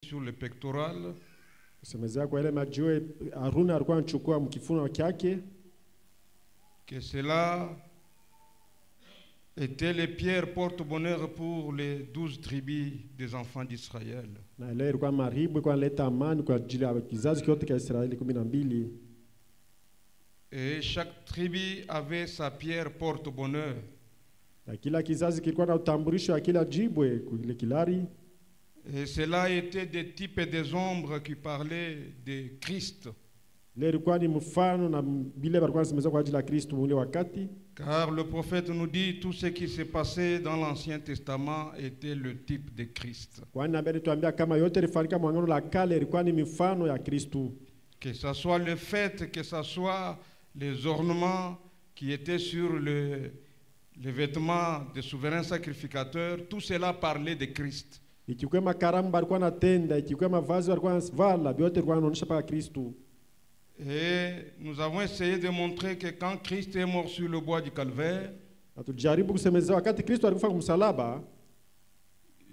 sur le pectoral. Semezea kwa ile majiwe Haruna alikuwa anachukua mkifuno chake. Que cela était les pierres porte-bonheur pour les 12 tribus des enfants d'Israël. Na ile ilikuwa maribu kwa leta amani kwa ajili ya kizazi chote cha Israeli 12. Et chaque tribu avait sa pierre porte-bonheur. Na kila kizazi kilikuwa na utambulisho wa kila jibwe kile kilari. Et cela était des types et des ombres qui parlaient de Christ. Ile ilikuwa ni mfano na bile walikuwa wanasemeza kwa ajili ya Kristo ule wakati. Car le prophète nous dit tout ce qui s'est passé dans l'Ancien Testament était le type de Christ. Kwani nabii tuambia kama yote ilifanyika mwangano la kale ilikuwa ni mifano ya Kristo. Que ça soit le fait, que ça soit les ornements qui étaient sur les vêtements des souverains sacrificateurs, tout cela parlait de Christ. Ikiwa makaramu balikuwa natenda, ikiwa mavazi walikuwa vala, vyote vilikuwa vinaonyesha pa Kristo. Et nous avons essayé de montrer que quand Christ est mort sur le bois du Calvaire, Atujaribu kusemeza wakati Kristo alikufa kumsalaba,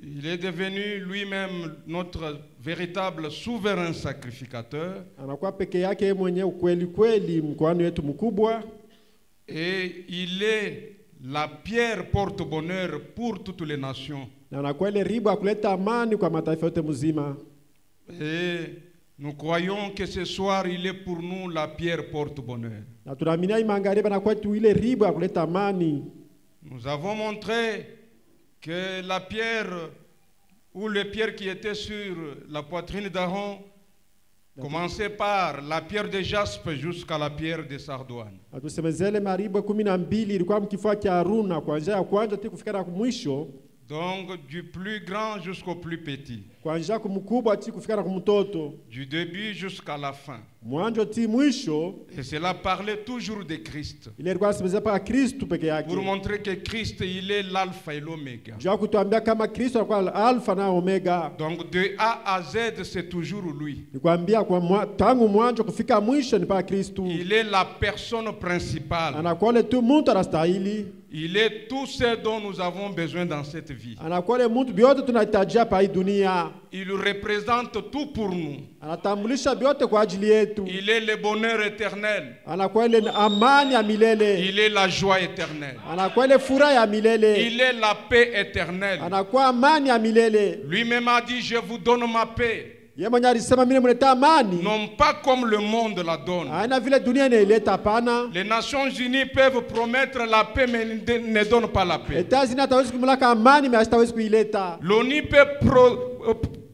il est devenu lui-même notre véritable souverain sacrificateur. Anakuwa peke yake mwenyewe kweli kweli mkoani wetu mkubwa. Et il est la pierre porte-bonheur pour toutes les nations. Na anakuwa ile riba ya kuleta amani kwa mataifa yote mzima. Et nous croyons que ce soir, il est pour nous la pierre porte-bonheur. Na tunaamini magharibi anakuwa tu ile riba ya kuleta amani. Nous avons montré que la pierre ou les pierres qui étaient sur la poitrine d'Aaron commençait par la pierre de jaspe jusqu'à la pierre de sardoine. Atusemezele mariba 12 ilikuwa mkifua cha Haruna kuanzia ya kwanza hadi kufikia mwisho. Donc du plus grand jusqu'au plus petit. Kuanzia kumkubwa hadi kufikia kumtoto. Du début jusqu'à la fin. Mwanzo hadi mwisho. Et cela parlait toujours de Christ. Ile ilikuwa inasemeza pa Kristo peke yake. Pour montrer que Christ, il est l'alpha et l'oméga. Jua kutuambia kama Kristo alikuwa alfa na omega. Donc de A à Z, c'est toujours lui. Nikwambia kwa tangu mwanzo kufika mwisho ni pa Kristo. Il est la personne principale. Anakuwa ile tu mtu anastahili. Il est tout ce dont nous avons besoin dans cette vie. Anakuwa ile mtu biote tunahitaji hapa hii dunia. Il représente tout pour nous. Anatambulisha biote kwa ajili yetu. Il est le bonheur éternel. Anakuwa ile amani ya milele. Il est la joie éternelle. Anakuwa ile furaha ya milele. Il est la paix éternelle. Anakuwa amani ya milele. Lui-même a dit, je vous donne ma paix. Yeye mwenyewe alisema mimi nimleta amani. Non pas comme le monde la donne. Haina vile dunia inaileta hapana. Les Nations Unies peuvent promettre la paix mais ne donnent pas la paix. États-Unis hatawezi kumlaka amani mais hatawezi kuileta. L'ONU peut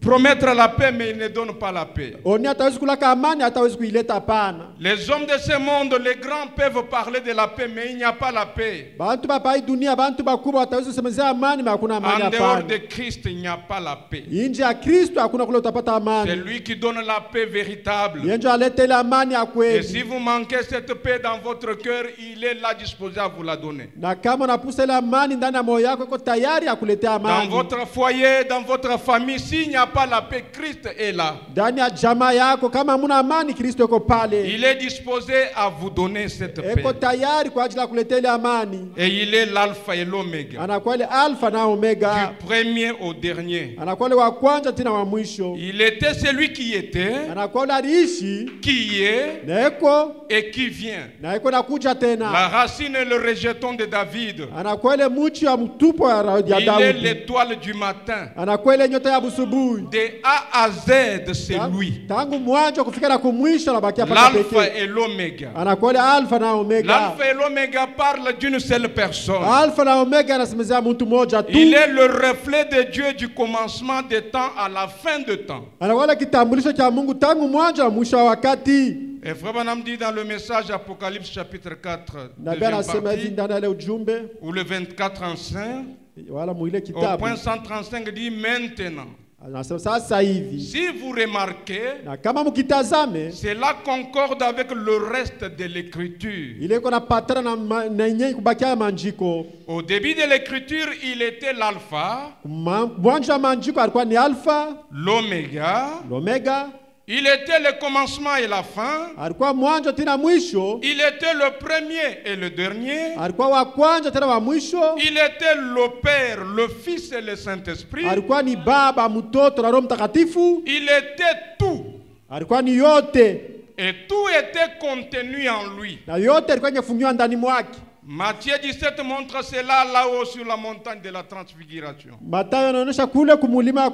promettre la paix mais ils ne donnent pas la paix. Oni hatawezi kulaka amani hatawezi kuileta hapana. Les hommes de ce monde, les grands peuvent parler de la paix mais il n'y a pas la paix. Bantu bapa hii dunia bantu bakubwa wataweza kusemezea amani mais hakuna amani hapana. En dehors de Christ, il n'y a pas la paix. Nje ya Kristo hakuna kule utapata amani. C'est lui qui donne la paix véritable. Yeye ndiye aleta ile amani ya kweli. Et si vous manquez cette paix dans votre cœur, il est là disposé à vous la donner. Na kama unapusa ile amani ndani ya moyo wako, iko tayari ya kuletea amani. Dans votre foyer, dans votre famille, s'il n'y a pas la paix, Christ est là. Ndani ya jamaa yako kama hamuna amani, Kristo yuko pale. Il est disposé à vous donner cette paix. Iko tayari kwa ajili ya kuletea ile amani. Et il est l'alpha et l'oméga. Anakuwa ile alfa na omega. Du premier au dernier. Anakuwa ile wa kwanza tena wa mwisho. Il était celui qui était, Anakuwa ile aliishi, qui est na eko et qui vient. na eko nakuja tena. La racine et le rejeton de David. Anakuwa ile mchi wa mtupo ya Il est Daudi. l'étoile du matin. Anakuwa ile nyota ya busubuhi. De A à Z, c'est lui. Tangu mwanzo kufika na kumwisho nabakia paka L'alpha pekee. et l'oméga. Anakuwa ile alfa na omega. L'alpha et l'oméga parlent d'une seule personne. Alfa na omega anasemezea mtu mmoja tu. Il est le reflet de Dieu du commencement des temps à la fin de temps. Anakuwa ile kitambulisho cha Mungu tangu mwanzo na mwisho wa wakati. Et Frère Branham dit dans le message Apocalypse chapitre 4, Nabii anasema hivi partie, ndani ya ile ujumbe ou le 24 en 5, wala muile au kitabu. point 135 dit maintenant. Anasema sasa hivi. Si vous remarquez, Na kama mkitazame cela concorde avec le reste de l'écriture. ile iko napatana na yenyewe kubakia maandiko. Au début de l'écriture, il était l'alpha, Mwanzo wa maandiko alikuwa ni alfa, l'oméga, omega, Il était le commencement et la fin. alikuwa mwanzo tena mwisho, Il était le premier et le dernier. alikuwa wa kwanza tena wa mwisho, Il était le Père, le Fils et le Saint-Esprit. alikuwa ni Baba, Mtoto na Roho Mtakatifu, Il était tout. alikuwa ni yote Et tout était contenu en lui. na yote alikuwa inafungiwa ndani mwake. Matthieu 17 montre cela là-haut sur la montagne de la transfiguration. Mathayo anaonyesha kule kumulima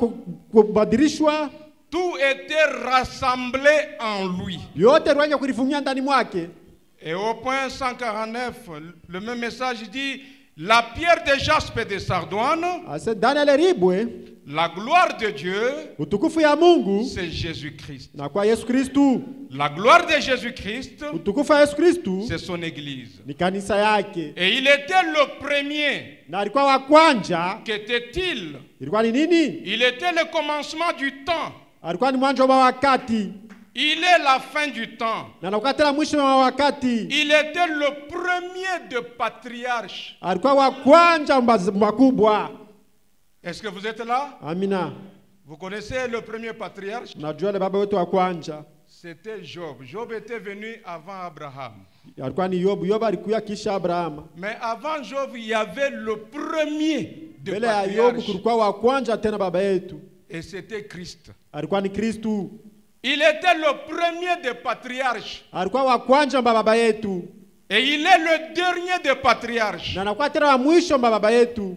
kubadilishwa, Tout était rassemblé en lui. yote alikuwa kulifungia ndani mwake. Et au point 149, le même message dit, la pierre de jaspe et de sardoine, Ase ndani ale ribwe la gloire de Dieu, utukufu ya Mungu c'est Jésus-Christ. na kwa Yesu Kristu. La gloire de Jésus-Christ, Utukufu ya Yesu Kristu c'est son église. ni kanisa yake, Et il était le premier. na alikuwa wa kwanza. Qu'était-il? Ilikuwa ni nini? Il était le commencement du temps. Alikuwa ni mwanzo wa wakati Il est la fin du temps. na anakuwa tena mwisho wa wakati. Il était le premier de patriarches. Alikuwa wa kwanza makubwa. Est-ce que vous êtes là? Amina. Vous connaissez le premier patriarche? Najua le baba wetu wa kwanza C'était Job. Job était venu avant Abraham. alikuwa ni Yobu. Yobu alikuwa kisha Abrahamu. Mais avant Job, il y avait le premier de Mbele ya Yobu patriarches. kulikuwa wa kwanza tena baba yetu, Et c'était Christ. alikuwa ni Kristu. Il était le premier des patriarches. Alikuwa wa kwanza baba yetu Et il est le dernier des patriarches. na anakuwa tena wa mwisho baba yetu.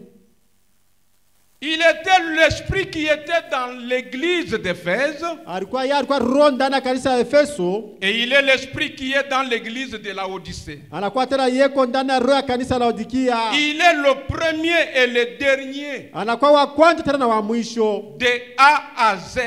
Il était l'esprit qui était dans l'église d'Éphèse. Alikuwa roho ndani ya kanisa ya Efeso, Et il est l'esprit qui est dans l'église de la Odyssée. anakuwa tena yeko ndani ya roho ya kanisa la Laodikia. Il est le premier et le dernier. Anakuwa wa kwanza tena na wa mwisho, De A à Z.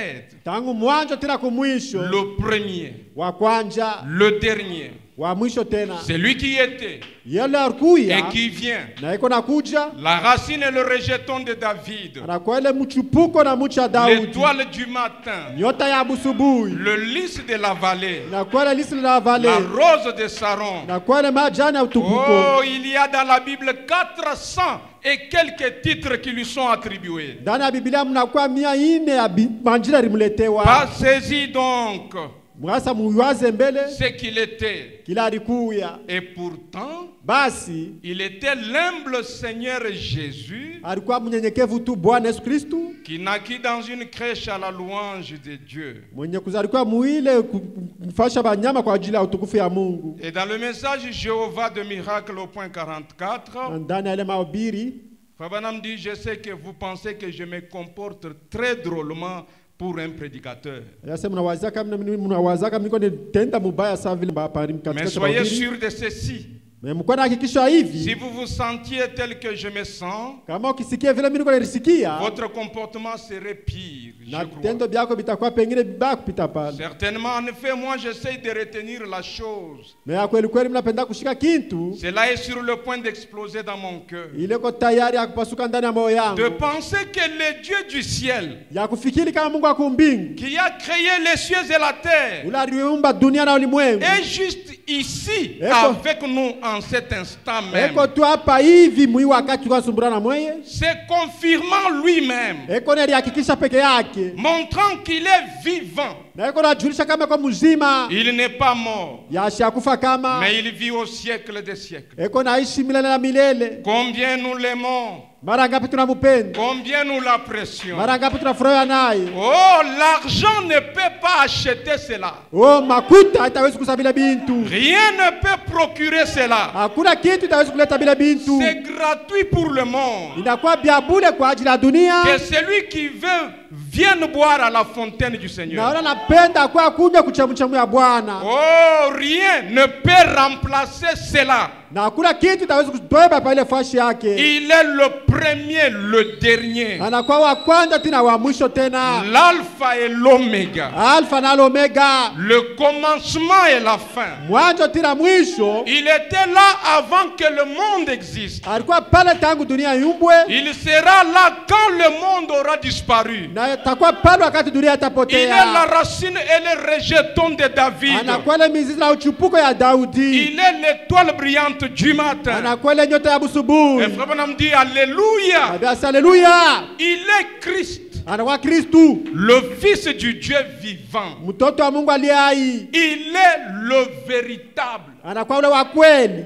tangu mwanzo tena kwa mwisho. Le premier. Wa kwanza, Le dernier. wa mwisho tena. C'est lui qui était Yele alikuya et qui vient. na iko nakuja, La racine et le rejeton de David. anakuwa ile mchupuko na mcha ya Daudi, L'étoile du matin. nyota ya busubuhi, Le lys de la vallée. nakuwa ile lisi la vale, La rose de Saron. nakuwa ile majani ya utukuko. Oh, il y a dans la Bible 400 et quelques titres qui lui sont attribués. Ndani ya Biblia mnakuwa 400 ya manjira limuletewa. Passez-y donc Mwasa muiwaze mbele ce qu'il était. kila alikuya. Et pourtant, Basi il était l'humble Seigneur Jésus alikuwa mnyenyekevu tu Bwana Yesu Kristu, qui naquit dans une crèche à la louange de Dieu. mwenye kuzalikuwa muile kufasha banyama kwa ajili ya utukufu ya Mungu. Et dans le message Jéhovah de miracle au point 44, Na ndani ya ile mahubiri Fabanam dit, je sais que vous pensez que je me comporte très drôlement pour un prédicateur. yase mnawazaka mnawazaka mniko nitenda mubaya sawa vile mbapari Mais katika soyez mahubiri. sûr de ceci. Mko na hakikisho Si hivi, vous vous sentiez tel que je me sens, kama ukisikia vile mimi niko nilisikia, votre comportement serait pire, je na crois. vitendo vyako vitakuwa pengine vibaya kupita pale. Certainement, en effet, moi j'essaye de retenir la chose. Na kweli kweli mnapenda kushika kintu Cela est sur le point d'exploser dans mon cœur. ile ko tayari ya kupasuka ndani ya moyo yangu, De penser que le Dieu du ciel, ya kufikiri kama Mungu ako mbingu, qui a créé les cieux et la terre, ule aliumba dunia na ulimwengu, est juste ici Eko. avec nous en cet instant même. eko tu hapa hivi mwi wakati tukasumbulana mweye, C'est confirmant lui-même, eko nalihakikisha peke yake, montrant qu'il est vivant. na eko najulisha kama iko mzima, Il n'est pas mort, yashakufa kama, mais il vit au siècle des siècles. eko naishi milele na milele. Combien nous l'aimons, Mara ngapi tunamupenda, combien nous l'apprécions. mara ngapi tunafurahia naye. Oh, l'argent ne peut pas acheter cela. Oh, makuta haitawezi kusabila bintu, Rien ne peut procurer cela. hakuna kitu itawezi kuleta bila bintu. C'est gratuit pour le monde. Inakuwa bia bure kwa ajili ya dunia. Que celui qui veut vienne boire à la fontaine du Seigneur. Naona napenda kwa kunywa kuchamuchamu ya Bwana, Oh, rien ne peut remplacer cela. na hakuna kitu itawezi kutoa pa ile fashi yake. Il est le premier, le dernier. Anakuwa wa kwanza tena wa mwisho tena, L'alpha et l'oméga. alfa na omega, Le commencement et la fin. mwanzo tena mwisho. Il était là avant que le monde existe. Alikuwa pale tangu dunia iumbwe, Il sera là quand le monde aura disparu. na atakuwa pale wakati dunia Il est la itapotea. racine et le rejeton de David. Anakuwa ile mizizi na uchupuko ya Daudi, Il est l'étoile brillante du matin. anakuwa ile nyota ya Et busubuhi. Frère Branham dit Alléluia. Abia haleluya, Il est Christ. anakuwa Kristu, le Fils du Dieu vivant. mtoto wa Mungu aliye hai, Il est le véritable. anakuwa ule wa kweli.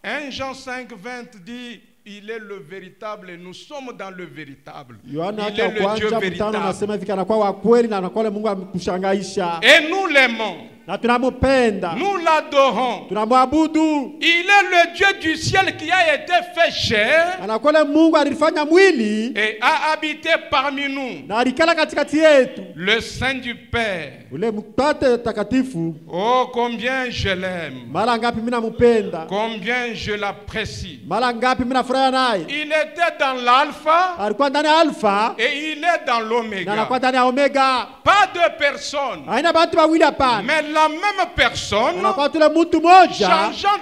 1 Jean 5:20 dit il est le véritable et nous sommes dans le véritable. Yohana Il est le Dieu kwanza véritable. 5 anasema hivi, anakuwa wa kweli na anakuwa ule Mungu akushangaisha. Et nous l'aimons. Na tunamupenda, Nous l'adorons. tunamwabudu. Il est le Dieu du ciel qui a été fait chair Anakuwa ule Mungu alifanya mwili et a habité parmi nous. na alikala katikati yetu, Le Saint du Père. ule mtate takatifu. Oh, combien je l'aime. Mara ngapi mimi namupenda, Combien je l'apprécie. mara ngapi mimi nafurahi naye. Il était dans l'alpha Alikuwa ndani ya Alfa et il est dans na l'oméga. anakuwa ndani ya Omega. Pas deux personnes, Haina bantu bawili hapana, mais la même personne, anakuwa tule mtu moja, changeant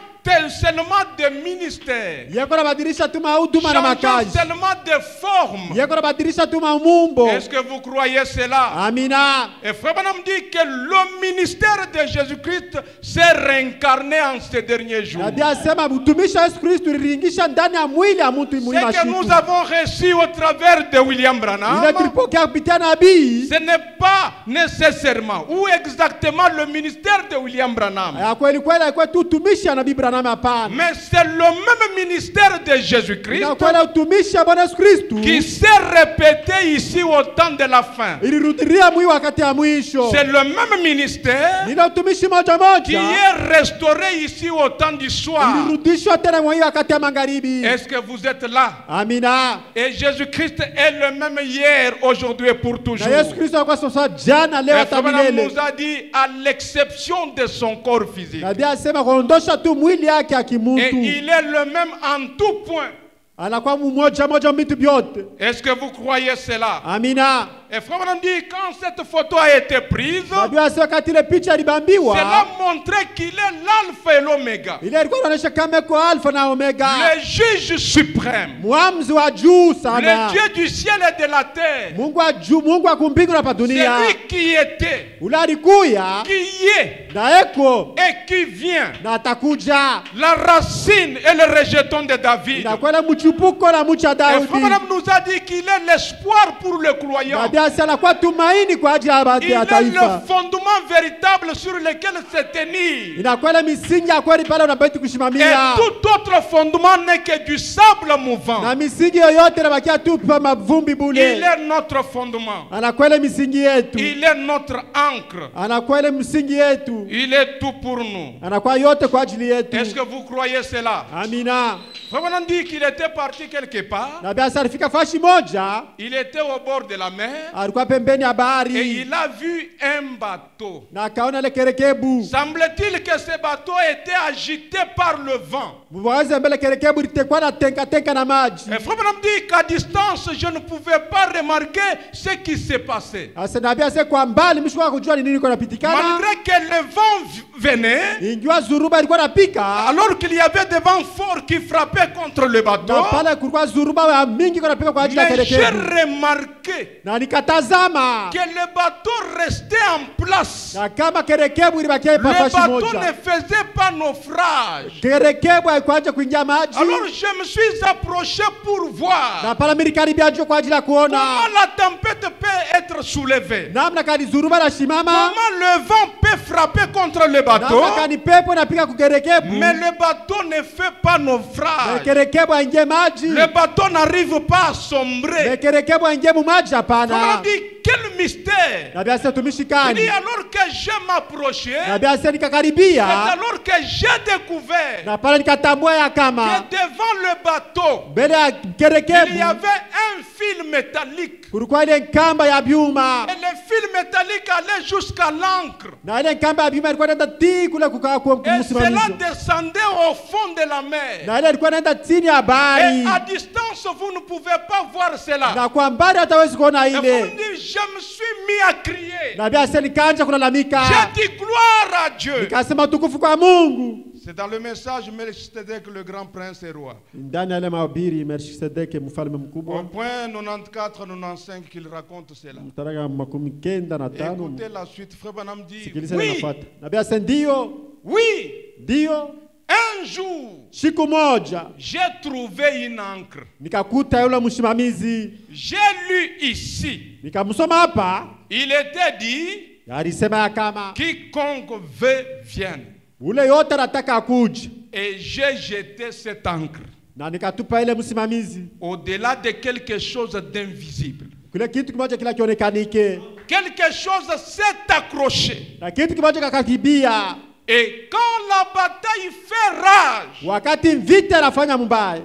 seulement de ministère, yeko nabadilisha tu mahuduma na changeant makazi, seulement de forme. yeko nabadilisha tu maumbo. Est-ce que vous croyez cela? Amina. Et Frère Branham dit que le ministère de Jésus-Christ s'est réincarné en ces derniers jours. Nabii asema mtumishi wa Yesu Kristo iliringisha ndani ya mwili ya mtu Ce mwima que nous shiku. avons reçu au travers de William Ile Branham, tulipokea kupitia nabii, ce n'est pas nécessairement ou exactement le ministère de William Branham, ya kweli kweli alikuwa tu utumishi ya nabii Branham hapana. mais c'est le même ministère de Jésus-Christ Na kweli utumishi ya Bwana Yesu Kristo qui s'est répété ici au temps de la fin. ilirudilia mwili wakati ya mwisho. C'est le même ministère Nina utumishi moja qui moja est restauré ici au temps du soir. ilirudishwa tena mwili wakati ya magharibi. Est-ce que vous êtes là? Amina. Et Jésus-Christ est le même hier, aujourd'hui et pour toujours. Na Yesu Kristo alikuwa sasa jana, leo Et hata Frère Branham milele. nous a dit à l'exception de son corps physique. Nabii asema kuondosha tu mwili yake ya Et kimuntu, il est le même en tout point. anakuwa mmoja moja vitu vyote. Est-ce que vous croyez cela? Amina. Et Frère Branham dit quand cette photo a été prise, Nabii asema wakati ile picha ilibambiwa, cela montrait qu'il est l'alpha et l'oméga, ile ilikuwa inaonyesha kama iko Alfa na Omega, le juge suprême, mwamzi wa juu sana, le Dieu du ciel et de la terre. Mungu wa juu, Mungu wa kumbingu na pa C'est dunia. lui qui était, Ule alikuya qui est na eko et qui vient. na atakuja, La racine et le rejeton de David. inakuwa ile mchupuko na mcha Et Frère Daudi. Branham nous a dit qu'il est l'espoir pour le croyant. Nabii asema anakuwa tumaini kwa ajili ya Il ya est taifa. le fondement véritable sur lequel se tenir. Inakuwa ile misingi ya kweli pale unabaki Et kushimamia, tout autre fondement n'est que du sable mouvant. na misingi yoyote inabakia tu pa mavumbi Il bule. est notre fondement. Anakuwa ile misingi yetu, Il est notre encre. anakuwa ile msingi yetu, Il est tout pour nous. anakuwa yote kwa ajili yetu. Est-ce que vous croyez cela? Amina. Frère Branham dit qu'il était parti quelque part. Nabii asa alifika fashi moja, Il était au bord de la mer. alikuwa pembeni ya Et bahari il a vu un bateau. na akaona ile kerekebu. Semble-t-il que ce bateau était agité par le vent. Mwaweza mbele kerekebu ilikuwa na tenka na maji. Et Frère Branham dit qu'à distance, je ne pouvais pas remarquer ce qui s'est passé. Asa nabii asa kwa mbali mshikuwa kujua ni nini kwa napitikana. Malgré que le vent venait, Ingiwa zuruba ilikuwa napika, alors qu'il y avait des vents forts qui frappaient contre le bateau, na pale kulikuwa zuruba ya mingi kwa napika kwa ajili ya mais j'ai kerekebu. remarqué Na nikatazama que le bateau restait en place. na kama kerekebu ilibakia Le pa fashi bateau moja, ne faisait pas naufrage. kerekebu haikuacha kuingia maji. Alors je me suis approché pour voir Na pale nilikaribia juu kwa ajili ya kuona comment la tempête peut être soulevée. namna kani zuruba na shimama, Comment le vent peut frapper contre le bateau, namna kani pepo inapiga kukerekebu, mais le bateau ne fait pas na naufrage. kerekebu aingie maji, Le bateau n'arrive pas à na sombrer. kerekebu aingie mu maji. On Hapana. a dit quel mystère. Nabii asa Il tumishikani, dit alors que je m'approchais, nabii asa c'est nikakaribia, alors que j'ai découvert na pale nikatambua ya que kama devant le bateau, mbele ya il y kerekebu avait un fil métallique. kulikuwa ile kamba ya byuma, Et le fil métallique allait jusqu'à l'ancre. na ile kamba ya byuma ilikuwa inaenda ti kule kukaa kwa Et cela msimamizi, descendait au fond de la mer. na ile ilikuwa inaenda chini ya Et bahari, à distance, vous ne pouvez pas voir cela. na kwa mbali hatawezi kuona Et vous me ile. dites, je me suis mis à crier. Nabii asa nikaanza kulalamika, J'ai dit gloire à Dieu. nikasema utukufu kwa Mungu. C'est dans le message Melchizedek, le grand prince et roi. Ndani ya ile mahubiri Melkisedeki mfalme Au mkubwa, point 94-95 qu'il raconte cela. mstari makumi kenda na tano. Écoutez la suite. Frère Branham dit, Sikiliza oui, inafuata. Nabii asa ndio, oui, ndio, Un jour, siku moja j'ai trouvé une encre. nikakuta yule msimamizi, J'ai lu ici. nikamsoma hapa, Il était dit, alisema ya kama quiconque veut vienne. ule yote anataka akuje, Et j'ai jeté cette encre na nikatupa ile msimamizi au-delà de quelque chose d'invisible. kile kitu kimoja kila kionekanike, Quelque chose s'est accroché. na kitu kimoja kakakibia. Et quand la bataille fait rage, Wakati vita inafanya mbaya,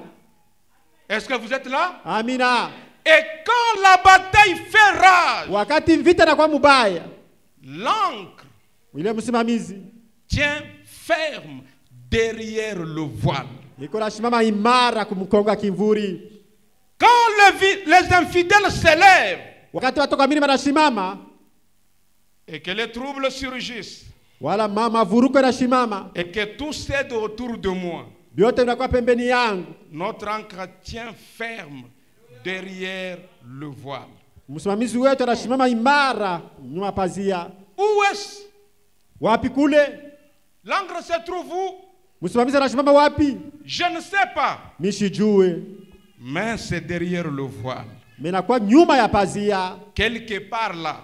est-ce que vous êtes là? amina, Et quand la bataille fait rage, wakati vita inakuwa mbaya, l'encre ile msimamizi tient ferme derrière le voile. iko nasimama imara kumkonga kimvuri. Quand les infidèles s'élèvent Wakati watu kamili wanasimama, et que les troubles surgissent wala mama vuruko inasimama, et que tout cède autour de moi, vyote vinakuwa pembeni yangu, notre encre tient ferme derrière le voile. msimamizi wetu anasimama imara nyuma pazia. Où est-ce? Wapi kule? L'encre se trouve où? Msimamizi anasimama wapi? Je ne sais pas. Nishijue, Mais c'est derrière le voile. menakuwa nyuma ya pazia, Quelque part là,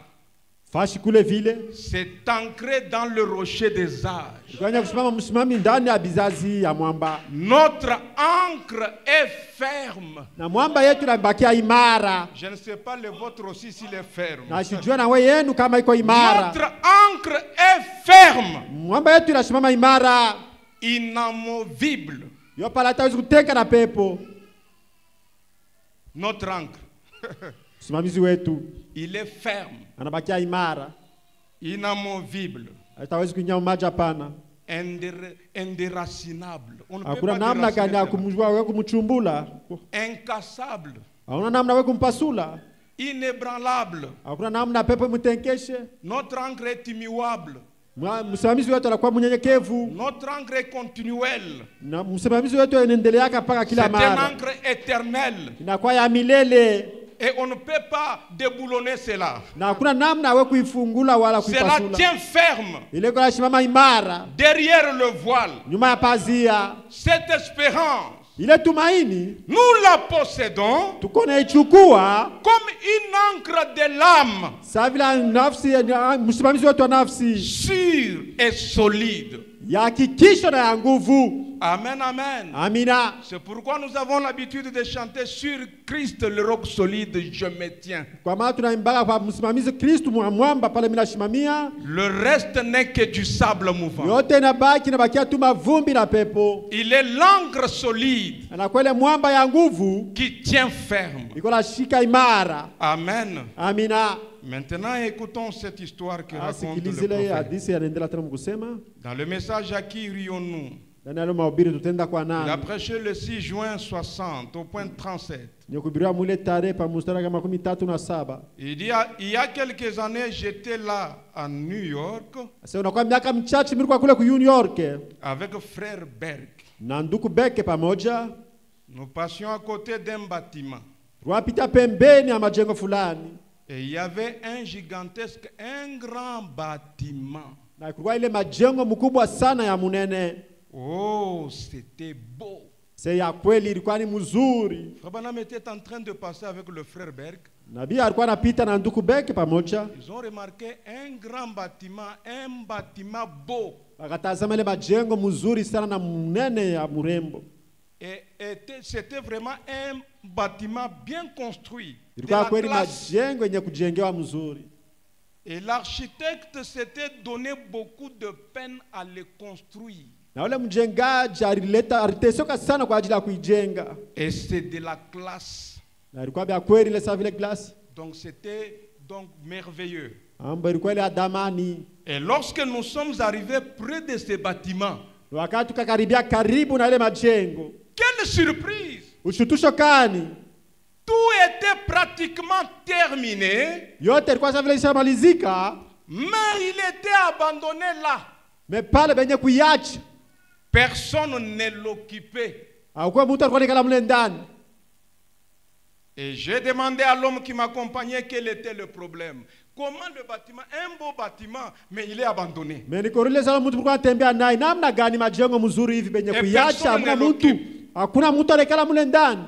fashi kule vile c'est ancré dans le rocher des âges. kwenye kusimama msimami ndani ya bizazi ya mwamba, Notre encre est ferme. na mwamba yetu inabakia imara, Je ne sais pas le vôtre aussi s'il est ferme. na sijua na wewe yenu kama iko imara. Notre encre est ferme, Mwamba yetu inasimama imara, inamovible. yo pala hawezi kuteka na pepo. Notre encre, Msimamizi wetu il est ferme, anabakia imara, inamovible, hatawezi kunyama maji hapana. indéracinable. On ne peut Hakuna pas namna gani ya déraciner kumjua wewe kumchumbula, cela. Incassable, hakuna namna wewe kumpasula, inébranlable. hakuna namna pepo mtenkeshe. Notre encre est immuable. Msimamizi wetu anakuwa mnyenyekevu, Notre encre est continuelle. na msimamizi wetu anaendelea mpaka C'est kila une mara, encre éternelle. inakuwa ya milele, Et on ne peut pas déboulonner cela. na hakuna namna wewe kuifungula wala Cela kuipasula. tient ferme Ile kwa simama imara derrière le voile. nyuma ya pazia. Cette espérance, Ile tumaini nous la possédons tuko naichukua comme une encre de l'âme, sawa vile nafsi ya msimamizi wetu wa nafsi, sûre et solide. ya hakikisho na ya nguvu. Amen, amen. Amina. C'est pourquoi nous avons l'habitude de chanter sur Christ, le roc solide, je me tiens. Kwa maana tunaimbaga kwa msimamizi Kristo mwamba pale mimi nashimamia, Le reste n'est que du sable mouvant. yote inabaki inabakia tu mavumbi na pepo. Il est l'encre solide Na kwele mwamba ya nguvu qui tient ferme. iko na shika imara. Amen. Amina. Maintenant, écoutons cette histoire que raconte le Sikilizile prophète. hadithi yanaendelea tena mkusema. Dans le message à qui irions-nous? Ndani ya mahubiri tutenda kwa Il a nani? prêché le 6 juin 60 au point 37. Ni kuhubiriwa mule tarehe pa mstari kama 17. Il dit, il y a quelques années, j'étais là à New York Sasa unakuwa miaka michache nilikuwa kule ku New York avec frère Berg. na ndugu Beke pamoja. Nous passions à côté d'un bâtiment. Tuwapita pembeni ya majengo fulani. Et il y avait un gigantesque, un grand bâtiment. Na kulikuwa ile majengo mkubwa sana ya munene. Oh, c'était beau. Se ya kweli ilikuwa ni mzuri. Frère était en train de passer avec le frère Berg. Nabii alikuwa anapita na ndugu Beke pamoja. Ils ont remarqué un grand bâtiment beau. Wakatazama ile majengo mzuri sana na munene ya murembo. Et c'était vraiment un bâtiment bien construit. De Ilikuwa la kweli classe. majengo yenye kujengewa mzuri. Et l'architecte s'était donné beaucoup de peine à le construire. Na ule mjengaji alitesoka sana kwa ajili ya kuijenga. Et c'est de la classe. Na ilikuwa vya kweli ile sawa vile glass. Donc c'était donc merveilleux. Ambapo ilikuwa ile adamani. Et lorsque nous sommes arrivés près de ce bâtiment, Wakati tukakaribia karibu na ile majengo, quelle surprise! ushutusho kani? Tout était pratiquement terminé, Yote ilikuwa sawa vile ishamalizika, mais il était abandonné là. me pale benye kuiacha. Personne ne l'occupait. Hakuwa mtu alikuwa nikala mle ndani. Et j'ai demandé à l'homme qui m'accompagnait quel était le problème. comment le bâtiment, un beau bâtiment, mais il est abandonné. Mais nikuuliza sana mtu mlikuwa anatembea naye namna gani majengo mzuri hivi penye kuiacha hamna mtu. Hakuna mtu anekala mule ndani.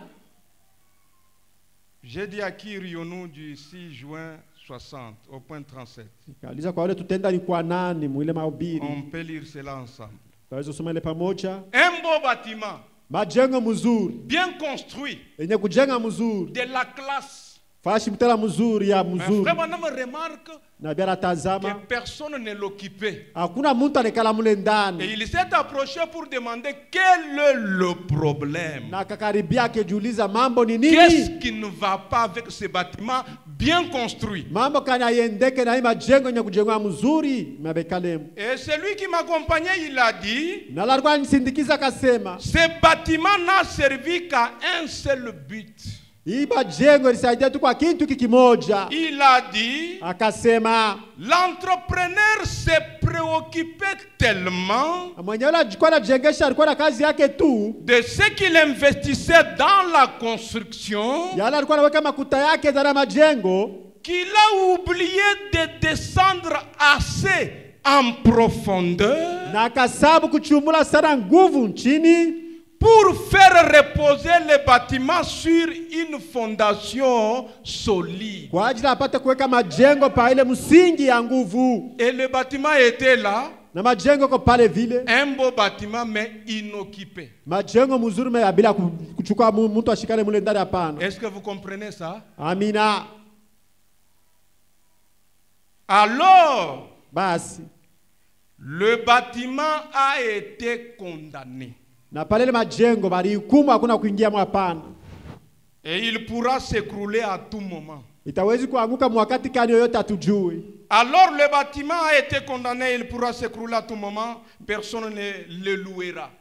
J'ai dit à qui irions-nous du 6 juin 60 au point 37. Nikauliza kwa wale tutenda ni kwa nani mwile mahubiri. On peut lire cela ensemble. Tunaweza kusoma ile pamoja. Un beau bâtiment. Majengo mzuri. Bien construit. Yenye kujenga mzuri. De la classe. Fashi mtala mzuri ya mzuri. Frère Branham remarque que personne ne l'occupait. Hakuna mtu anekala mule ndani. Et il s'est approché pour demander quel est le problème. Na akakaribia akijiuliza mambo ni nini? Qu'est-ce qui ne va pas avec ce bâtiment bien construit? Mambo kana yendeke na hii majengo yenye kujengwa mzuri mabekalemu. Et celui qui m'accompagnait, il a dit, na alikuwa nisindikiza akasema, ce bâtiment n'a servi qu'à un seul but. Hii majengo ilisaidia tu kwa kitu kimoja. Il a dit, akasema, l'entrepreneur s'est préoccupé tellement de ce qu'il investissait dans la construction qu'il a oublié de descendre assez en profondeur pour faire reposer le bâtiment sur une fondation solide. Et le bâtiment était là. Un beau bâtiment mais inoccupé. Est-ce que vous comprenez ça? Amina. Alors, le bâtiment a été condamné. Et il pourra s'écrouler à tout moment. Alors le bâtiment a été condamné, il pourra s'écrouler à tout moment, personne ne le louera.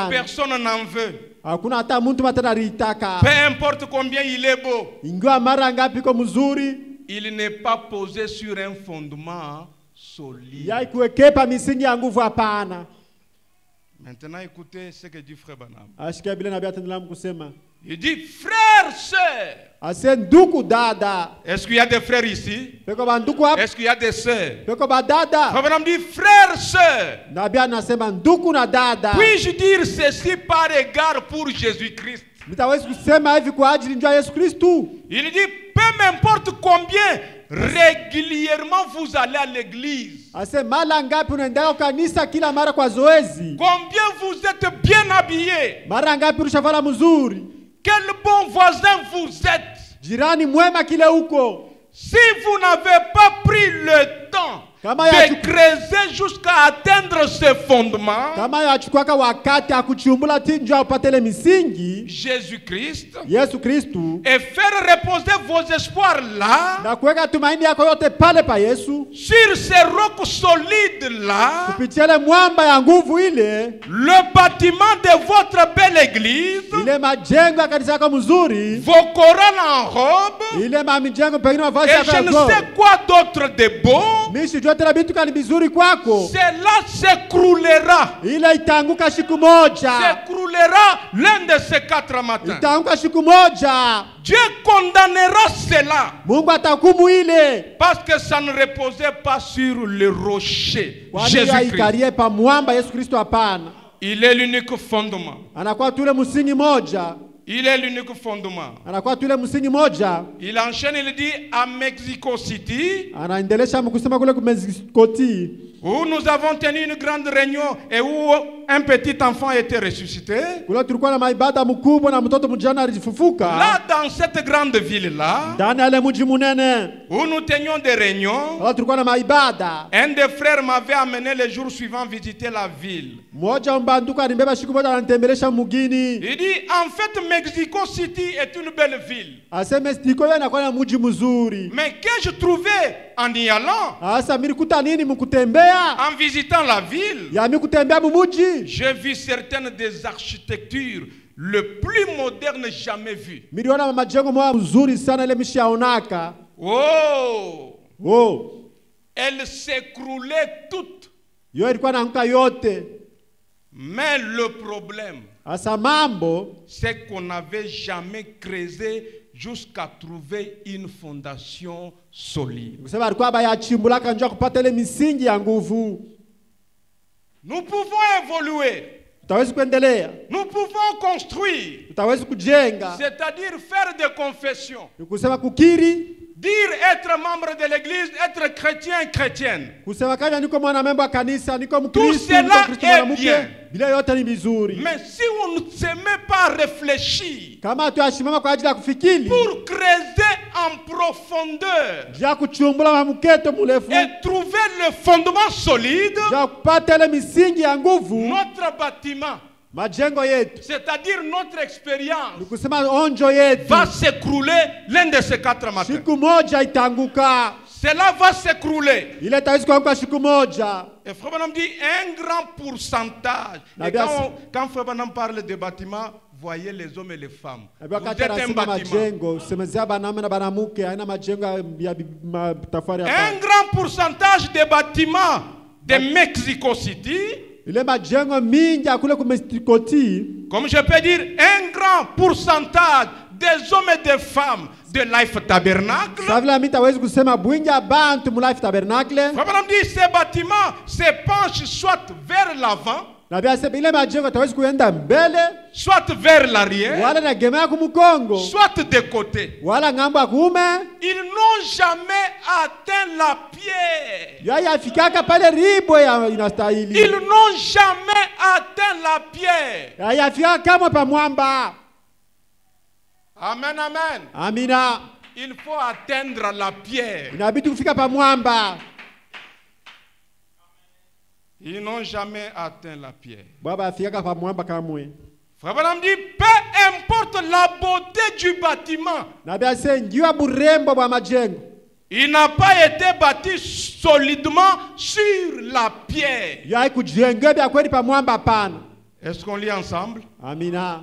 Personne n'en veut. Peu importe combien il est beau, il n'est pas posé sur un fondement solide. Maintenant écoutez ce que dit Frère Branham. Il dit frère, sœur. Est-ce qu'il y a des frères ici? Est-ce qu'il y a des sœurs? Frère Branham dit frère, sœur. Puis-je dire ceci par égard pour Jésus-Christ? Il dit peu m'importe combien régulièrement vous allez à l'église, combien vous êtes bien habillés, quel bon voisin vous êtes, si vous n'avez pas pris le temps de creuser jusqu'à atteindre ce fondement, Jésus-Christ, et faire reposer vos espoirs là, sur ces rocs solides là, le bâtiment de votre belle église, vos couronnes en robe, et je ne sais quoi d'autre de beau, cela s'écroulera. S'écroulera l'un de ces 4 matins. Dieu condamnera cela. Parce que ça ne reposait pas sur le rocher. Jésus-Christ. Il est l'unique fondement. Il est l'unique fondement. Il enchaîne, il dit à Mexico City, où nous avons tenu une grande réunion et où un petit enfant a été ressuscité. Là, dans cette grande ville-là, où nous tenions des réunions, un des frères m'avait amené le jour suivant visiter la ville. Il dit, en fait, Mexico City est une belle ville. Mais qu'ai-je trouvé en y allant? En visitant la ville, j'ai vu certaines des architectures le plus modernes jamais vues. Oh! Elles s'écroulaient toutes. Mais le problème, c'est qu'on n'avait jamais creusé jusqu'à trouver une fondation solide. Kusema alikuwa bayachimbulaka njoo kupata ile misingi ya nguvu. Nous pouvons évoluer. Tutaweza kuendelea. Nous pouvons construire. Tutaweza kujenga. C'est-à-dire faire des confessions. Kusema kukiri. Dire être membre de l'église, être chrétien, chrétienne. Kusema kama niko mwanamemba wa kanisa, niko Tout Mkristo, cela niko Mkristo est mwanamke, bien. bila yote ni vizuri. Mais si on ne se met pas à réfléchir Kama tuashimama kwa ajili ya kufikiri, pour creuser en profondeur ya kuchumbula mamuketo mrefu, et trouver le fondement solide, ya kupata ile misingi ya nguvu, notre bâtiment, majengo yetu, c'est-à-dire notre expérience, ni kusema onjo yetu, va s'écrouler l'un de ces 4 matins. siku moja itanguka. Cela va s'écrouler. Ile itaweza kuanguka siku moja. Et Frère Branham dit un grand pourcentage. La Et bien, quand Frère Branham parle de bâtiments, voyez les hommes et les femmes. Vous Wakati êtes un anasema bâtiment. majengo, semezea banamume na banamuke, haina majengo ya matafari Un hapa. grand pourcentage des bâtiments de Mexico City, Ile majengo mingi kule kumestikoti, comme je peux dire, un grand pourcentage des hommes et des femmes de Life Tabernacle. savila mita hawezi kusema bwingi abantu mu Life Tabernacle. Frère Branham dit ces bâtiments se penchent soit vers l'avant, Na bia sema ile majengo tawezi kuenda mbele, soit vers l'arrière, wala nagemea kumukongo, soit de côté. wala ngambo ya kuume. Ils n'ont jamais atteint la pierre. Yeye afikaka pale ribo ya inastahili. Ils n'ont jamais atteint la pierre. Yeye afika kama pa mwamba. Amen, amen. Amina. Il faut atteindre la pierre. Inabidi kufika pa mwamba. Ils n'ont jamais atteint la pierre. Baba afika pa mwamba kamwe. Frère Branham dit, peu importe la beauté du bâtiment, Na bia sema ngiwa burembo bwa majengo. il n'a pas été bâti solidement sur la pierre. Yeye kujenga bia kweli pa mwamba pana. Est-ce qu'on lit ensemble? Amina.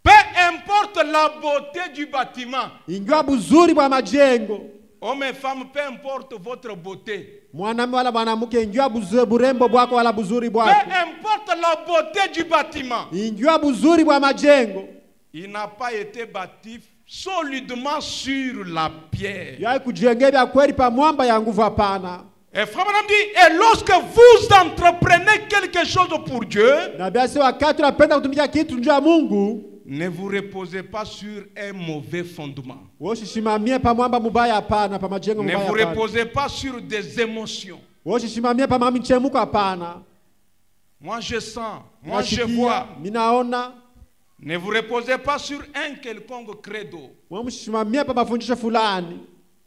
Peu importe la beauté du bâtiment, Ingiwa buzuri bwa majengo. hommes et femmes, peu importe votre beauté, Mwanamume wala mwanamke, ingiwa burembo bwako wala buzuri peu bwako. importe la beauté du bâtiment, Ingiwa buzuri bwa majengo. il n'a pas été bâti solidement sur la pierre. Yeye kujenga bia kweli pa mwamba ya nguvu hapana. Et Frère Branham dit, et lorsque vous entreprenez quelque chose pour Dieu, Na bia sema wakati unapenda kutumikia kitu njoo ya Mungu, ne vous reposez pas sur un mauvais fondement. woshishimamie pa mwamba mubaya hapana, pa majengo Ne mubaya vous hapana. reposez pas sur des émotions. Woshishimamie pa mamichemuko hapana. Moi je sens, moi je Nasikia, vois. minaona. Ne vous reposez pas sur un quelconque credo. Wamshimamie pa mafundisho fulani.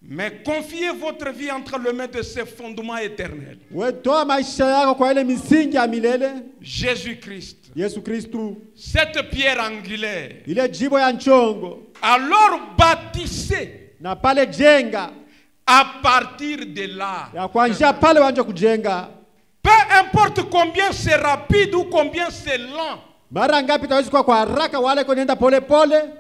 Mais confiez votre vie entre les mains de ces fondements éternels. We toa maisha yako kwa ile misingi ya milele. Jésus-Christ, Yesu Kristu. cette pierre angulaire. Ile jibo ya nchongo. Alors bâtissez Na pale jenga. à partir de là. Ya kuanzia pale wanja kujenga. Peu importe combien c'est rapide ou combien c'est lent. Mara ngapi tawezi kwa haraka wale kwenda pole pole.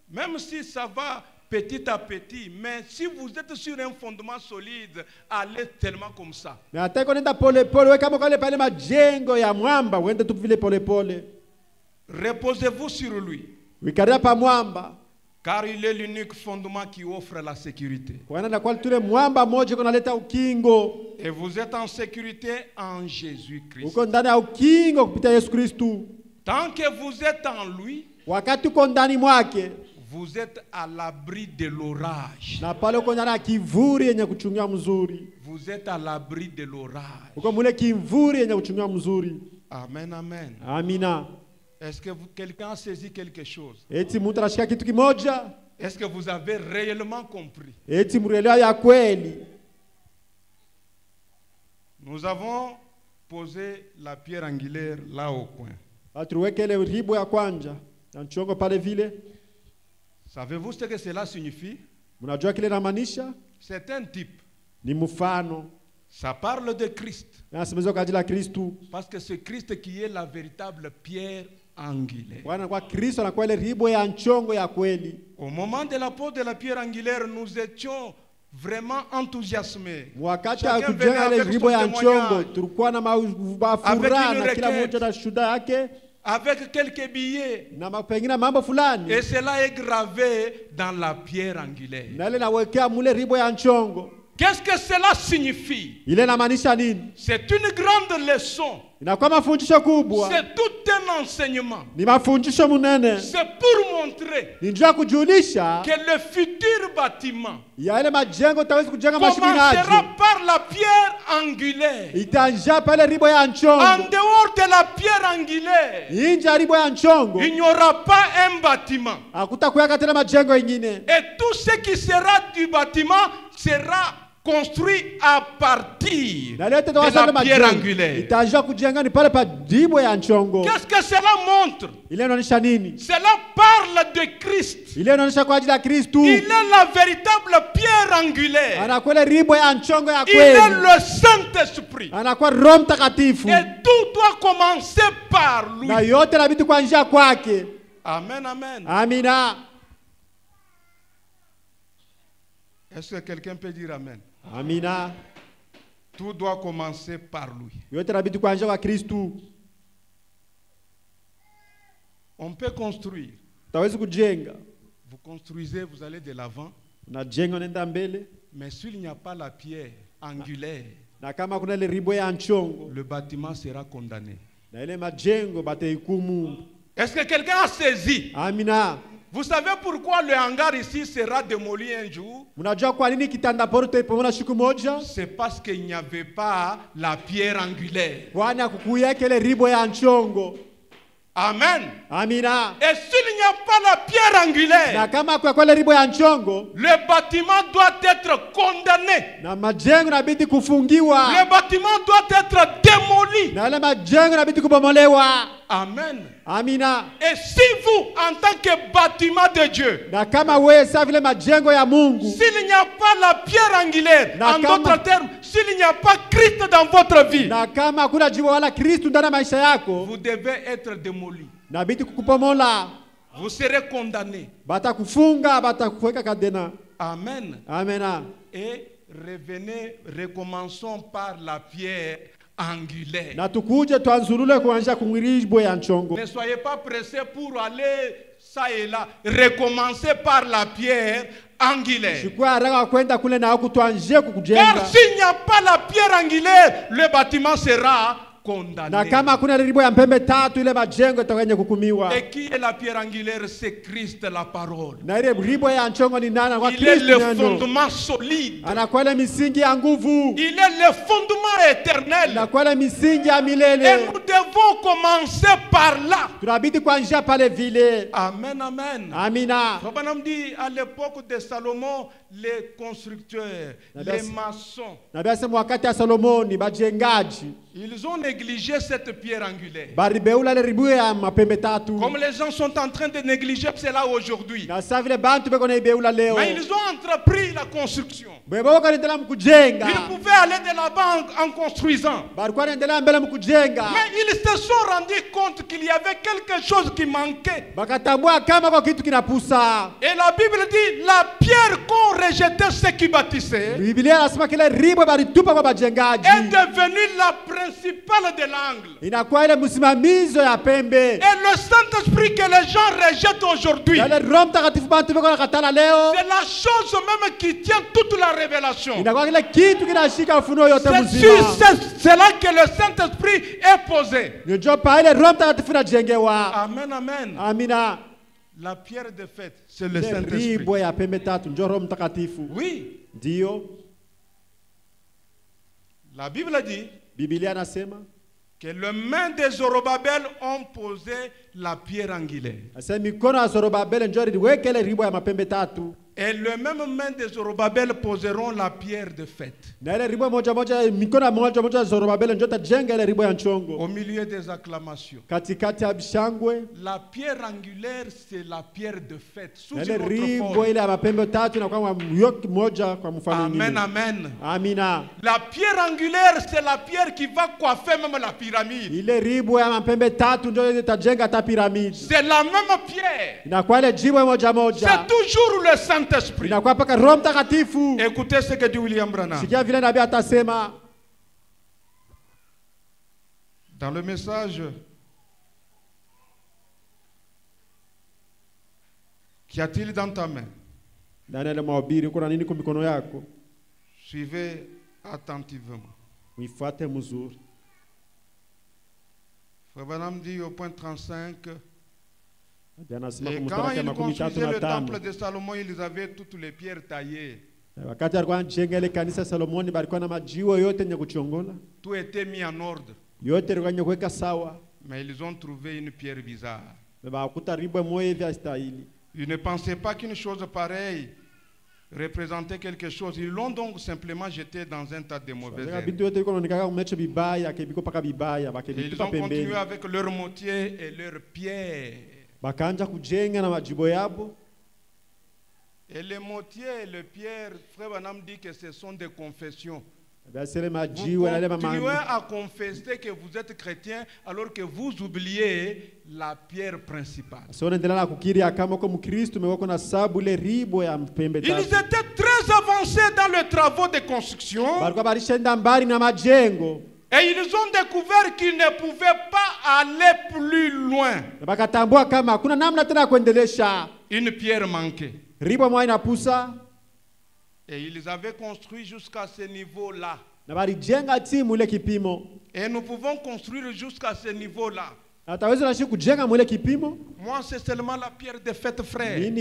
Même si ça va petit à petit, mais si vous êtes sur un fondement solide, allez tellement comme ça. Na hata kwenda pole pole, we kama kale pale majengo ya mwamba, wende tu vile pole pole. Reposez-vous sur lui, Wikaria pa mwamba. car il est l'unique fondement qui offre la sécurité. Kwa na kwa tule mwamba moja kunaleta ukingo. Et vous êtes en sécurité en Jésus-Christ. Uko ndani ya ukingo kupitia Yesu Kristu. Tant que vous êtes en lui, Wakati uko ndani mwake, vous êtes à l'abri de l'orage. na pale uko ndani ya kivuli yenye kuchungia mzuri. Vous êtes à l'abri de l'orage. Uko mule kivuli yenye kuchungia mzuri. Amen, amen. Amina. Est-ce que quelqu'un a saisi quelque chose? Eti mtu anashika kitu kimoja. Est-ce que vous avez réellement compris? Eti mrelewa ya kweli. Nous avons posé la pierre angulaire là au coin. Atuweke ile ribo ya kwanja. Na nchongo pale vile. Savez-vous ce que cela signifie? Mnajua kile inamaanisha? C'est un type. Ni mfano. Ça parle de Christ. Nasemezwa kwa ajili ya Kristu. Parce que c'est Christ qui est la véritable pierre angulaire. Bwana kwa Kristo anakuwa ile ribo ya nchongo ya kweli. Au moment de la pose de la pierre angulaire, nous étions vraiment enthousiasmés. Wakati ya Chacun kujenga venait ile avec ribo son ya nchongo, témoignage. tulikuwa na Avec furaha une na kila requête. mmoja na shuhuda yake. avec quelques billets. na pengine mambo fulani, Et cela est gravé dans la pierre angulaire. na ile nawekea mule ribo ya nchongo. Qu'est-ce que cela signifie? Ile inamaanisha nini? C'est une grande leçon. Inakuwa mafundisho kubwa, C'est tout un enseignement. ni mafundisho munene, C'est pour montrer ni njia ya kujulisha que le futur bâtiment ya ile majengo tawezi kujenga mashikinaji commencera par la pierre angulaire. itaanzia pale ribo ya En nchongo. dehors de la pierre angulaire, Inje ya ribo ya nchongo il n'y aura pas un bâtiment. hakutakuweka tena majengo ingine, Et tout ce qui sera du bâtiment sera construit à partir na lete de la pierre majengo angulaire. itaanzia kujenga ni pale pa ribo ya nchongo. Qu'est-ce que cela montre? Ile inaonyesha nini? Cela parle de Christ. Ile inaonyesha kwa ajili ya Kristu. Il est la véritable pierre angulaire. Anakuwa ile ribo ya nchongo ya Il est kweli, le Saint-Esprit. anakuwa Roho Mtakatifu, Et tout doit commencer par lui. na yote inabidi kuanzia kwake. Amen, amen. Amina, Est-ce que quelqu'un peut dire amen? amina. Tout doit commencer par lui. Yote inabidi kuanzia kwa Kristu. On peut construire. Tawezi kujenga, Vous construisez, vous allez de l'avant. unajenga unaenda mbele, Mais s'il n'y a pas la pierre angulaire, na kama kuna ile ribo ya nchongo, le bâtiment sera condamné. na ile majengo batahukumu. Est-ce que quelqu'un a saisi? Amina. Vous savez pourquoi le hangar ici sera démoli un jour? Mnajua kwa nini kitanda porto ipomona siku moja? C'est parce qu'il n'y avait pas la pierre angulaire. Kwani hakukuweka ile ribo ya nchongo. Amen. Amina. Et s'il n'y a pas la pierre Na angulaire, kama kwa ile ribo ya nchongo, le bâtiment doit être condamné. na majengo inabidi kufungiwa, Le bâtiment doit être démoli. na ile majengo inabidi kubomolewa. Amen. Amina. Et si vous, en tant que bâtiment de Dieu, Na kama wewe sasa vile majengo ya Mungu, s'il n'y a pas la pierre angulaire, Na en kama- d'autres termes, s'il n'y a pas Christ dans votre vie, na kama hakuna jibu wala Kristu ndani ya maisha yako, vous devez être démoli. inabidi kukupomola, Vous serez condamné. batakufunga, batakuweka kadena. Amen. Amina. Et revenez, recommençons par la pierre angulaire. Na tukuje tuanzulule kuanzia kumwiribo ya nchongo. Ne soyez pas pressés pour aller ça et là. Recommencez par la pierre angulaire. Chukua haraka kwenda kule na huku tuanzie Car kukujenga. s'il n'y a pas la pierre angulaire, le bâtiment sera Na condamné. kama hakuna ribo ya mpembe tatu, ile majengo itawenye kukumiwa. Et qui est la pierre angulaire? C'est Christ, la parole. Na ile ribo ya nchongo ni nani? Kwa Il est Kristu le neno. fondement solide. Anakuwa ile misingi ya nguvu. Il est le fondement éternel. Anakuwa ile misingi ya Et milele. nous devons commencer par là. Tunabidi kuanzia pale vile. Amen, amen. Amina. Rabbanam dit à l'époque de Salomon, les constructeurs, les maçons, Na basi wakati ya Solomoni bajengaji ils ont négligé cette pierre angulaire. baribeula ile ribu ya mapembe tatu. Comme les gens sont en train de négliger cela aujourd'hui. Na sasa vile bantu beko na ibeula leo. Mais ils ont entrepris la construction. Bebo wakaendelea mkujenga. Ils pouvaient aller de là-bas en construisant. Balikuwa wanaendelea mbele mkujenga. Mais ils se sont rendus compte qu'il y avait quelque chose qui manquait. Bakatambua kama kwa kitu kinapusa. Et la Bible dit, la pierre qu'ont rejeté ceux qui bâtissaient Biblia inasema kile ribo balitupa kwa bajengaji. est devenue la principale de l'angle. Inakuwa ile msimamizo ya pembe. Et le Saint-Esprit que les gens rejettent aujourd'hui, Yale Roho Mtakatifu bantu beko nakatala leo. c'est la chose même qui tient toute la révélation. Inakuwa kile kitu kinashika ufunuo yote C'est mzima. c'est là que le Saint-Esprit est posé. Ndio pale Roho Mtakatifu najengewa. Amen, amen. Amina. La pierre de fête, c'est le Ile Saint-Esprit. ribo ya pembe tatu ndio Roho Mtakatifu. Oui, Ndio la Bible dit Biblia nasema que les mains de Zorobabel ont posé la pierre angulaire. asa mikono ya Zorobabeli ndio iliweka ile ribo ya mapembe tatu. Et les mêmes mains de Zorobabel poseront la pierre de fête. Na ile ribo moja moja mikono moja moja ya Zorobabeli ndio tajenga ile ribo ya nchongo. Au milieu des acclamations. Katikati ya bishangwe La pierre angulaire, c'est la pierre de fête. Sous na une ile autre ribo forme. ile ya mapembe tatu na kwa yoki moja kwa mfano Amen, mwingine. amen. Amina. La pierre angulaire, c'est la pierre qui va coiffer même la pyramide. Ile ribo ya mapembe tatu ndio itajenga hata piramidi. C'est la même pierre. Inakuwa ile jibo moja moja. C'est toujours le Saint-Esprit. Inakuwa paka Roho Mtakatifu. Écoutez ce que dit William Branham. Sikia vile nabii atasema Dans le message Qu'y a-t-il dans ta main? Ndani ya mahubiri uko na nini kwa mikono yako? Suivez attentivement. Uifuate mzuri. Frère Branham dit au point 35, Anasema et kwa quand mstari ils wa 35 construisaient le temple de Salomon, ils avaient toutes les pierres taillées. wakati alikuwa anajenga ile kanisa Solomoni balikuwa na majiwe yote yenye kuchongola. Tout était mis en ordre. Yote ilikuwa yenye kuweka sawa. Mais ils ont trouvé une pierre bizarre. Bakuta ribwe moyo hivi astahili. Ils ne pensaient pas qu'une chose pareille représentait quelque chose. Ils l'ont donc simplement jeté dans un tas de mauvaises herbes. Bintu yote iko naonekana umeche bibaya, kebiko paka bibaya, Et ils bakebitupa ont continué pembeni. avec leur motier et leurs pierres. Bakaanza kujenga na majibo yabo. Et les motiers et les pierres, Frère Branham dit que ce sont des confessions. Vous continuez à confesser que vous êtes chrétien alors que vous oubliez la pierre principale. Ils étaient très avancés dans les travaux de construction. Et ils ont découvert qu'ils ne pouvaient pas aller plus loin. Une pierre manquait. Et ils avaient construit jusqu'à ce niveau-là. Et nous pouvons construire jusqu'à ce niveau-là. Moi, c'est seulement la pierre de fête, frère. Moi,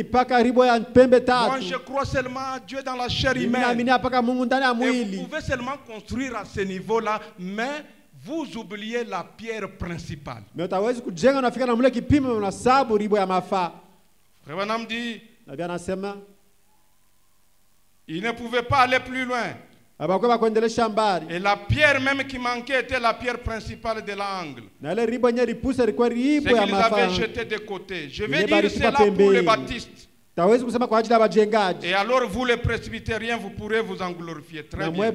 je crois seulement à Dieu dans la chair humaine. Et vous pouvez seulement construire à ce niveau-là, mais vous oubliez la pierre principale. Frère Branham dit, il ne pouvait pas aller plus loin. Et la pierre même qui manquait était la pierre principale de l'angle. C'est qu'ils avaient jeté de côté. Je vais dire cela pour les baptistes. Et alors vous les presbytériens, vous pourrez vous en glorifier très bien.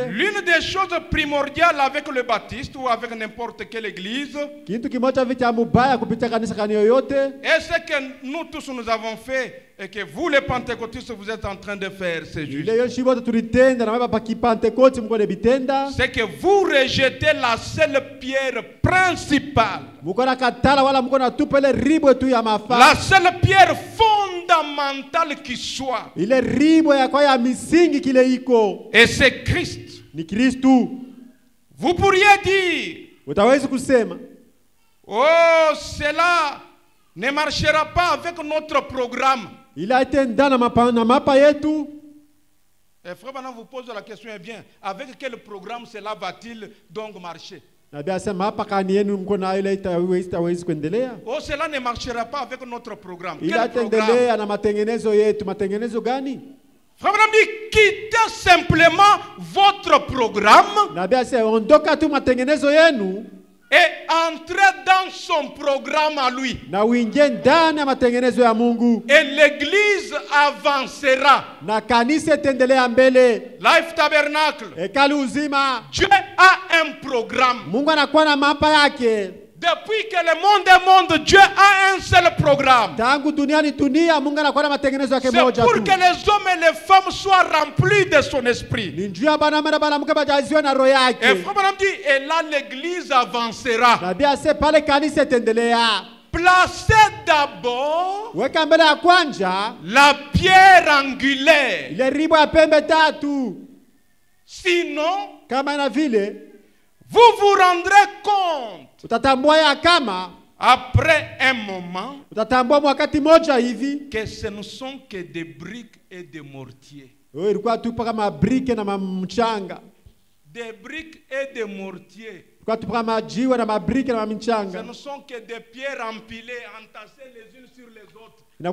L'une des choses primordiales avec le baptiste ou avec n'importe quelle église, et ce que nous tous nous avons fait, et que vous les pentecôtistes vous êtes en train de faire, c'est juste. C'est que vous rejetez la seule pierre principale. La seule pierre fondamentale qui soit. Et c'est Christ. Vous pourriez dire, oh, cela ne marchera pas avec notre programme. Et Frère Branham vous pose la question, eh bien, avec quel programme cela va-t-il donc marcher? Oh, cela ne marchera pas avec notre programme. Quel programme? Frère Branham dit, quittez simplement votre programme et entrez dans son programme à lui. Et l'église avancera. Life Tabernacle. Dieu a un programme. Depuis que le monde est monde, Dieu a un seul programme. C'est pour que les hommes et les femmes soient remplis de son esprit. Et Frère Branham dit, et là l'église avancera. Placez d'abord la pierre angulaire. Sinon, vous vous rendrez compte après un moment que ce ne sont que des briques et des mortiers. Des briques et des mortiers. Ce ne sont que des pierres empilées, entassées les unes sur les autres. Mais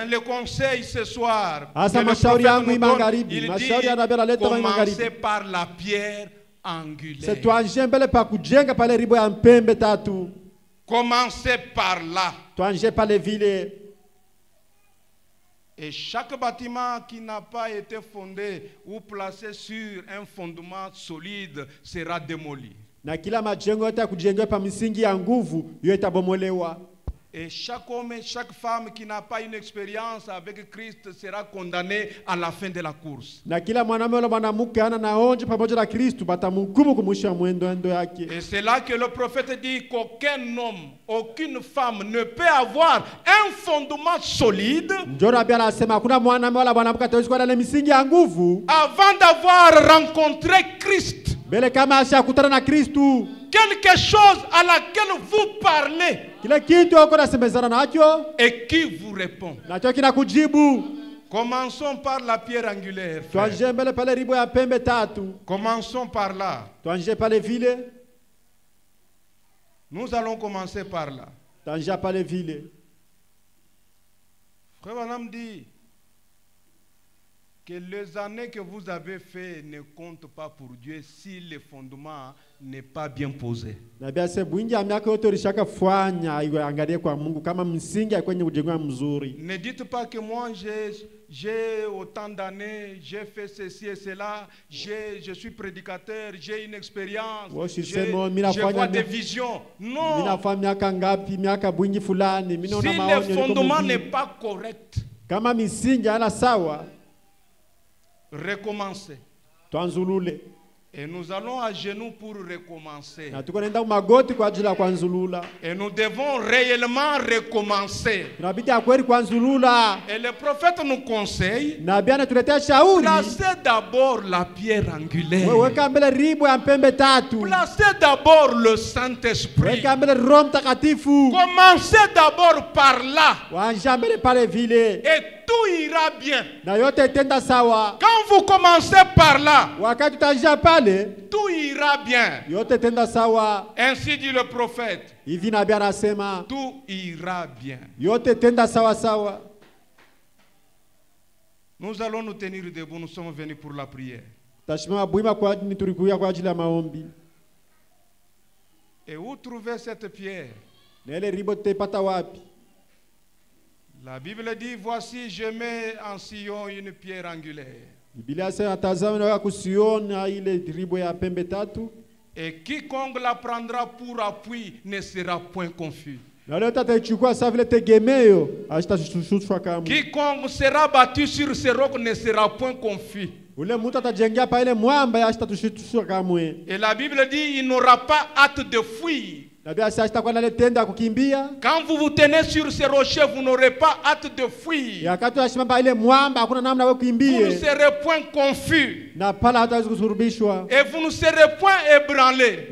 le conseil ce soir, il dit, commencez par la pierre angulaire. Commencez par là. Et chaque bâtiment qui n'a pas été fondé ou placé sur un fondement solide sera démoli. Et chaque homme et chaque femme qui n'a pas une expérience avec Christ sera condamné à la fin de la course. Na kila mwanamume wala mwanamke hana naonje pamoja na Kristo batamhukumu kumwisha mwendo yake. Et c'est là que le prophète dit qu'aucun homme, aucune femme ne peut avoir un fondement solide Njoo Biblia anasema hakuna mwanamume wala mwanamke ataweza kuwa na misingi ya nguvu avant d'avoir rencontré Christ. mbele kama ashakutana na Kristo. Quelque chose à laquelle vous parlez Kile kitu uko nasemezana nacho et qui vous répond. nacho kinakujibu. Commençons par la pierre angulaire. Tuanze mbele pale ribo ya pembe tatu. Commençons par là. Tuanze pale vile. Nous allons commencer par là. Tuanze pale vile. Frère Branham dit que les années que vous avez fait ne comptent pas pour Dieu si le fondement n'est pas bien posé. Na bia se bwingi ya miaka yote ulishakafanya iwe angalie kwa Mungu kama msingi ya kwenye ujengwa mzuri. Ne dites pas que moi j'ai autant d'années, j'ai fait ceci et cela, je suis prédicateur, j'ai une expérience, je vois des visions. Non. Minafanya miaka ngapi, miaka bwingi fulani, si le fondement n'est pas correct, kama misingi hana sawa, recommencer. Tuanzulule. Et nous allons à genoux pour recommencer. Na tuko nenda magoti kwa ajili ya kuanzulula. Et nous devons réellement recommencer. Tunabidi kweli kuanzulula. Et le prophète nous conseille, na Biblia inatuletea shauri, placez d'abord la pierre angulaire. Weka mbele ribo ya pembe tatu. Placez d'abord le Saint-Esprit. Weka mbele Roho Mtakatifu. Commencez d'abord par là. Waanza mbele pale vile. Et tout ira bien. Na yote itenda sawa. Quand vous commencez par là, wakati utaanza pale, tout ira bien. Yote itenda sawa. Ainsi dit le prophète. Hivi nabii anasema, tout ira bien. Yote itenda sawa sawa. Nous allons nous tenir debout, nous sommes venus pour la prière. Tashimama bwima kwa ajili tulikuja kwa ajili ya maombi. Et où trouver cette pierre? Na ile ribo tutapata wapi? La Bible dit, voici je mets en Sion une pierre angulaire. Biblia sema tazama na kusiona ile ribo ya pembe tatu. Et quiconque la prendra pour appui ne sera point confus. Quiconque sera battu sur ce roc ne sera point confus. Et la Bible dit, il n'aura pas hâte de fuir. Quand vous vous tenez sur ces rochers, vous n'aurez pas hâte de fuir. Vous ne serez point confus. Et vous ne serez point ébranlés.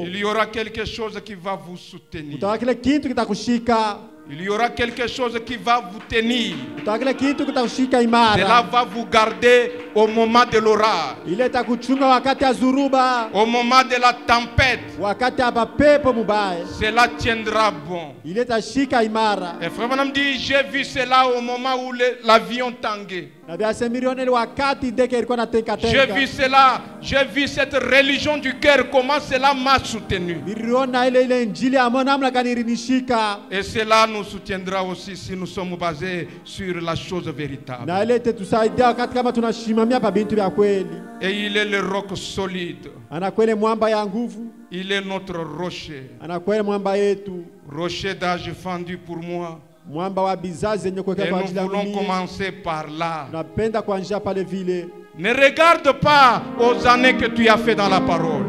Il y aura quelque chose qui va vous soutenir. Il y aura quelque chose qui va vous tenir. Cela va vous garder au moment de l'orage, au moment de la tempête. Cela tiendra bon. Et Frère Branham dit, j'ai vu cela au moment où l'avion tanguait. J'ai vu cela, j'ai vu cette religion du cœur, comment cela m'a soutenu. Et cela nous soutiendra aussi si nous sommes basés sur la chose véritable. Et il est le roc solide. Il est notre rocher. Rocher d'âge fendu pour moi. Et nous voulons commencer par là. Ne regarde pas aux années que tu as fait dans la parole.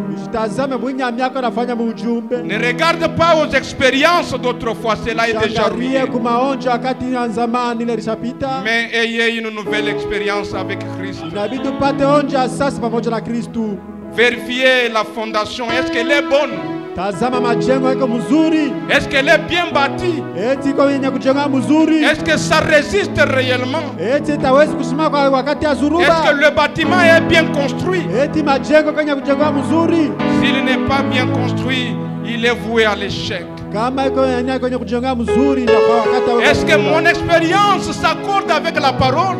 Ne regarde pas aux expériences d'autrefois, cela est déjà ruiné. Mais ayez une nouvelle expérience avec Christ. Vérifiez la fondation, est-ce qu'elle est bonne? Est-ce qu'elle est bien bâtie? Est-ce que ça résiste réellement? Est-ce que le bâtiment est bien construit? S'il n'est pas bien construit, il est voué à l'échec. Est-ce que mon expérience s'accorde avec la parole?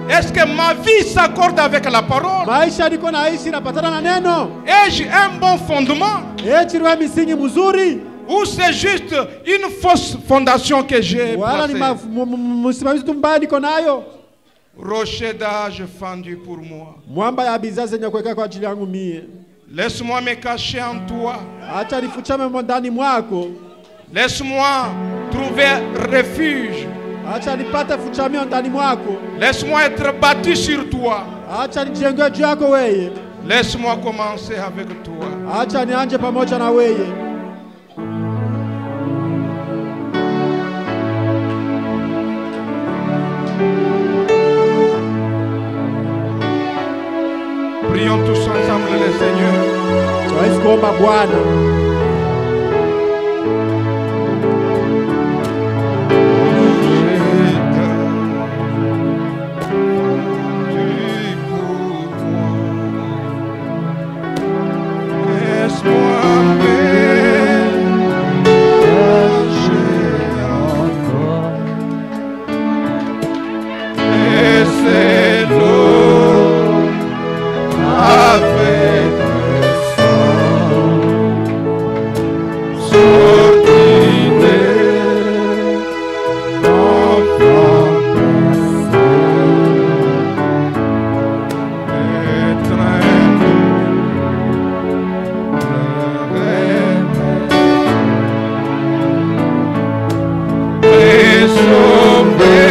Est-ce que ma vie s'accorde avec la parole? Ai-je un bon fondement? Ou c'est juste une fausse fondation que j'ai placée? Rocher d'âge fendu pour moi. Laisse-moi me cacher en toi. Acha nifuchame ndani mwako. Laisse-moi trouver refuge. Acha nipate fuchamio ndani mwako. Laisse-moi être bâti sur toi. Acha nijenge juu yako wewe. Laisse-moi commencer avec toi. Acha nianje pamoja na wewe. Prions tous ensemble le Seigneur. Tuwezi kuomba Bwana. Sobre